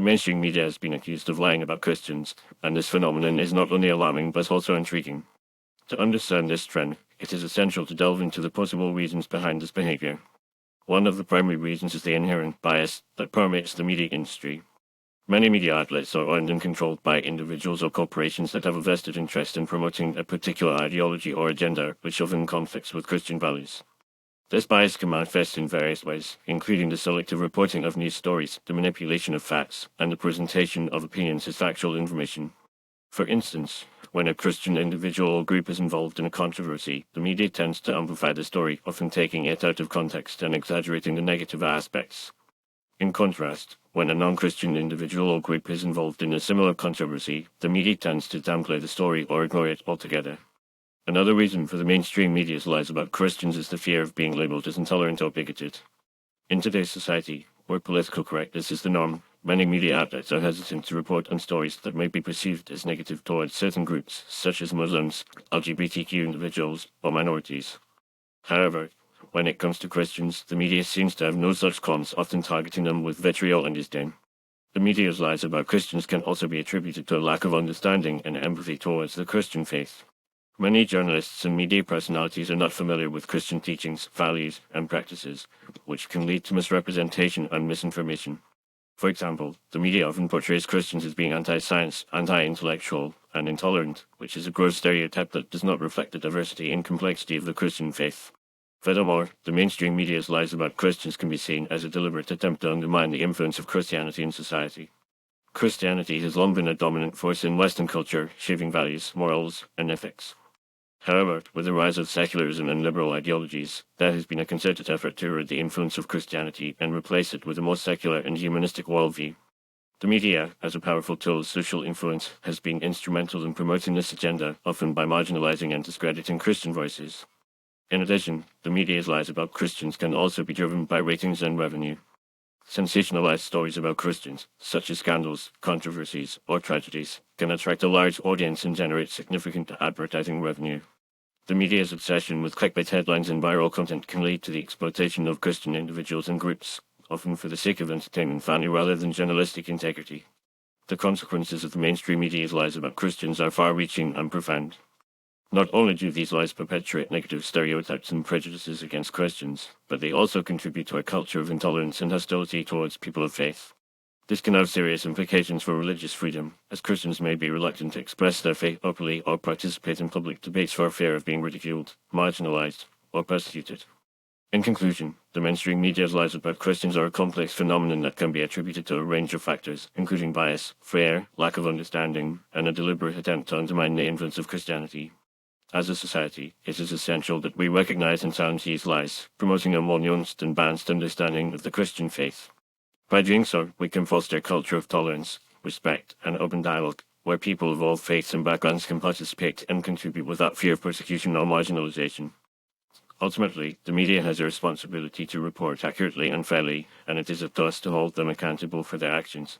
mainstream media has been accused of lying about Christians, and this phenomenon is not only alarming but also intriguing. To understand this trend, it is essential to delve into the possible reasons behind this behavior. One of the primary reasons is the inherent bias that permeates the media industry. Many media outlets are owned and controlled by individuals or corporations that have a vested interest in promoting a particular ideology or agenda which often conflicts with Christian values. This bias can manifest in various ways, including the selective reporting of news stories, the manipulation of facts, and the presentation of opinions as factual information. For instance, when a Christian individual or group is involved in a controversy, the media tends to amplify the story, often taking it out of context and exaggerating the negative aspects. In contrast, when a non-Christian individual or group is involved in a similar controversy, the media tends to downplay the story or ignore it altogether. Another reason for the mainstream media's lies about Christians is the fear of being labeled as intolerant or bigoted. In today's society, where political correctness is the norm, many media outlets are hesitant to report on stories that may be perceived as negative towards certain groups, such as Muslims, LGBTQ individuals, or minorities. However, when it comes to Christians, the media seems to have no such qualms, often targeting them with vitriol and disdain. The media's lies about Christians can also be attributed to a lack of understanding and empathy towards the Christian faith. Many journalists and media personalities are not familiar with Christian teachings, values, and practices, which can lead to misrepresentation and misinformation. For example, the media often portrays Christians as being anti-science, anti-intellectual, and intolerant, which is a gross stereotype that does not reflect the diversity and complexity of the Christian faith. Furthermore, the mainstream media's lies about Christians can be seen as a deliberate attempt to undermine the influence of Christianity in society. Christianity has long been a dominant force in Western culture, shaping values, morals, and ethics. However, with the rise of secularism and liberal ideologies, there has been a concerted effort to erode the influence of Christianity and replace it with a more secular and humanistic worldview. The media, as a powerful tool of social influence, has been instrumental in promoting this agenda, often by marginalizing and discrediting Christian voices. In addition, the media's lies about Christians can also be driven by ratings and revenue. Sensationalized stories about Christians, such as scandals, controversies, or tragedies, can attract a large audience and generate significant advertising revenue. The media's obsession with clickbait headlines and viral content can lead to the exploitation of Christian individuals and groups, often for the sake of entertainment value rather than journalistic integrity. The consequences of the mainstream media's lies about Christians are far-reaching and profound. Not only do these lies perpetuate negative stereotypes and prejudices against Christians, but they also contribute to a culture of intolerance and hostility towards people of faith. This can have serious implications for religious freedom, as Christians may be reluctant to express their faith openly or participate in public debates for fear of being ridiculed, marginalized, or persecuted. In conclusion, the mainstream media's lies about Christians are a complex phenomenon that can be attributed to a range of factors, including bias, fear, lack of understanding, and a deliberate attempt to undermine the influence of Christianity. As a society, it is essential that we recognize and challenge these lies, promoting a more nuanced and balanced understanding of the Christian faith. By doing so, we can foster a culture of tolerance, respect, and open dialogue, where people of all faiths and backgrounds can participate and contribute without fear of persecution or marginalization. Ultimately, the media has a responsibility to report accurately and fairly, and it is up to us to hold them accountable for their actions.